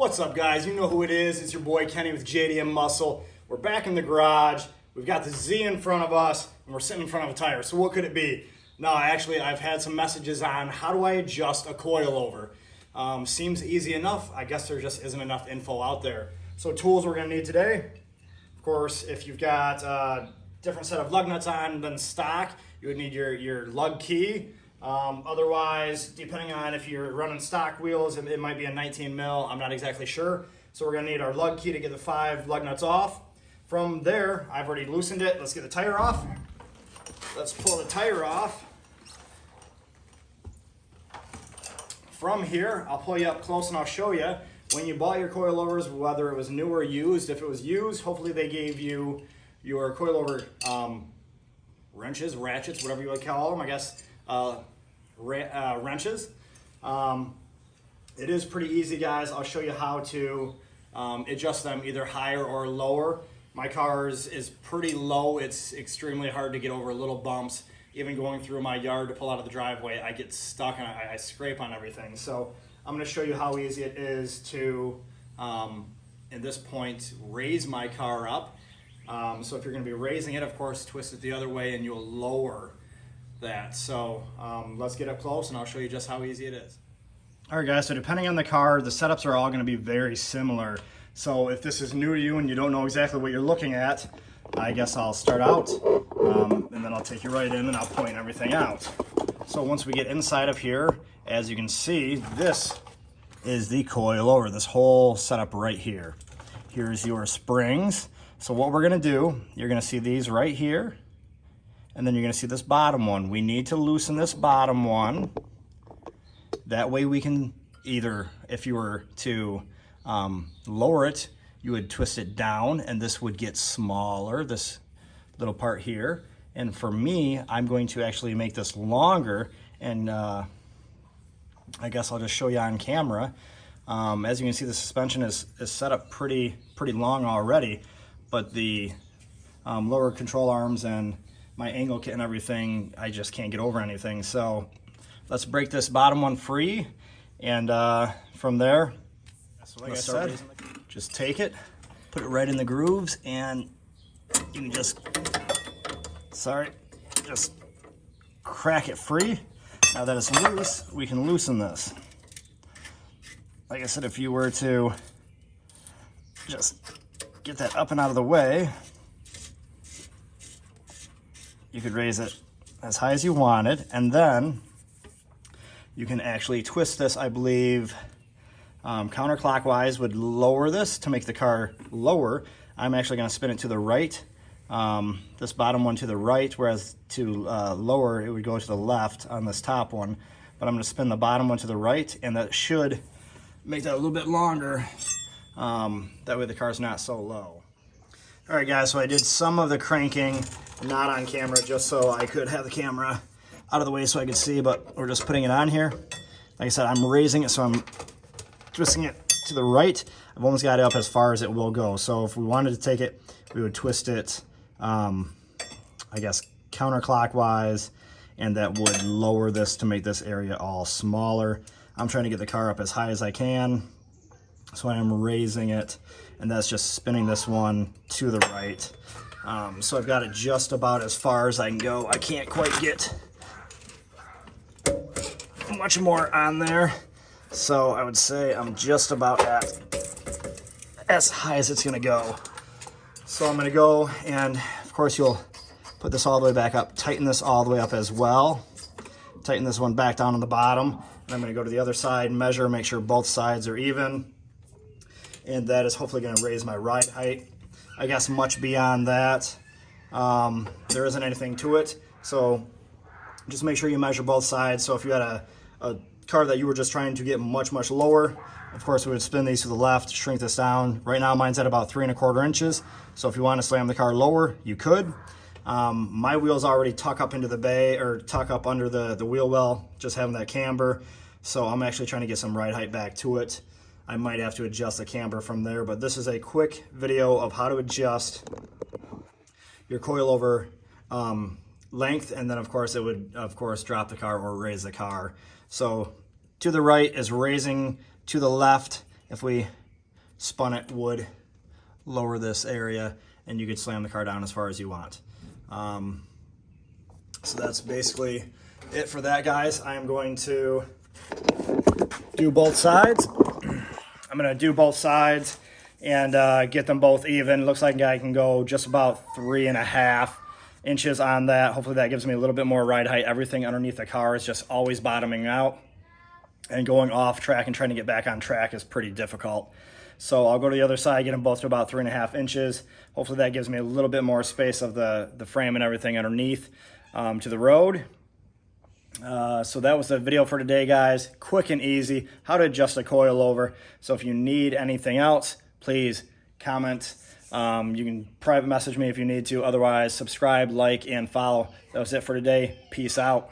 What's up, guys? You know who it is. It's your boy Kenny with JDM Muscle. We're back in the garage. We've got the Z in front of us, and we're sitting in front of a tire. So what could it be? No, actually, I've had some messages on how do I adjust a coilover. Seems easy enough. I guess there just isn't enough info out there. So tools we're going to need today. Of course, if you've got a different set of lug nuts on than stock, you would need your lug key. Otherwise, depending on if you're running stock wheels, it might be a 19 mil. I'm not exactly sure. So we're going to need our lug key to get the 5 lug nuts off. From there, I've already loosened it. Let's get the tire off. Let's pull the tire off. From here, I'll pull you up close and I'll show you when you bought your coilovers, whether it was new or used. If it was used, hopefully they gave you your coilover wrenches, ratchets, whatever you would call them, I guess. Wrenches. It is pretty easy, guys. I'll show you how to adjust them either higher or lower. My car is pretty low. It's extremely hard to get over little bumps. Even going through my yard to pull out of the driveway, I get stuck and I scrape on everything. So I'm going to show you how easy it is to, at this point, raise my car up. So if you're going to be raising it, of course, twist it the other way and you'll lower that. So let's get up close and I'll show you just how easy it is. All right, guys, so depending on the car, the setups are all going to be very similar. So if this is new to you and you don't know exactly what you're looking at, I guess I'll start out and then I'll take you right in and I'll point everything out. So once we get inside of here, as you can see, this is the coilover, this whole setup right here. Here's your springs. So what we're going to do, you're going to see these right here. And then you're going to see this bottom one. We need to loosen this bottom one. That way we can either, if you were to lower it, you would twist it down and this would get smaller, this little part here. And for me, I'm going to actually make this longer, and I guess I'll just show you on camera. As you can see, the suspension is set up pretty long already, but the lower control arms and my angle kit and everything, I just can't get over anything. So let's break this bottom one free, and from there, so like I said, just take it, put it right in the grooves, and you can just crack it free. Now that it's loose, we can loosen this. Like I said, if you were to just get that up and out of the way, you could raise it as high as you wanted, and then you can actually twist this, I believe, counterclockwise would lower this to make the car lower. I'm actually going to spin it to the right, this bottom one to the right, whereas to lower it would go to the left on this top one. But I'm going to spin the bottom one to the right, and that should make that a little bit longer. That way the car's not so low. All right, guys, so I did some of the cranking, not on camera, just so I could have the camera out of the way so I could see, but we're just putting it on here. Like I said, I'm raising it, so I'm twisting it to the right. I've almost got it up as far as it will go. So if we wanted to take it, we would twist it, I guess, counterclockwise, and that would lower this to make this area all smaller. I'm trying to get the car up as high as I can, so I am raising it, and that's just spinning this one to the right. So I've got it just about as far as I can go. I can't quite get much more on there, so I would say I'm just about at as high as it's going to go. So I'm going to go, and of course you'll put this all the way back up, tighten this all the way up as well, tighten this one back down on the bottom, and I'm going to go to the other side, measure, make sure both sides are even, and that is hopefully going to raise my ride height. I guess much beyond that, there isn't anything to it, so just make sure you measure both sides. So if you had a car that you were just trying to get much lower, of course we would spin these to the left, shrink this down. Right now mine's at about 3 1/4 inches, so if you want to slam the car lower, you could. My wheels already tuck up into the bay, or tuck up under the wheel well, just having that camber, so I'm actually trying to get some ride height back to it. I might have to adjust the camber from there, but this is a quick video of how to adjust your coilover length, and then of course it would drop the car or raise the car. So to the right is raising, to the left, if we spun it would lower this area, and you could slam the car down as far as you want. So that's basically it for that, guys. I am going to do both sides. I'm going to do both sides and get them both even. Looks like I can go just about 3.5 inches on that. Hopefully that gives me a little bit more ride height. Everything underneath the car is just always bottoming out, and going off track and trying to get back on track is pretty difficult. So I'll go to the other side, get them both to about 3.5 inches. Hopefully that gives me a little bit more space of the frame and everything underneath to the road. So that was the video for today, guys. Quick and easy, how to adjust a coilover. So if you need anything else, please comment. You can private message me if you need to. Otherwise, subscribe, like, and follow. That was it for today. Peace out.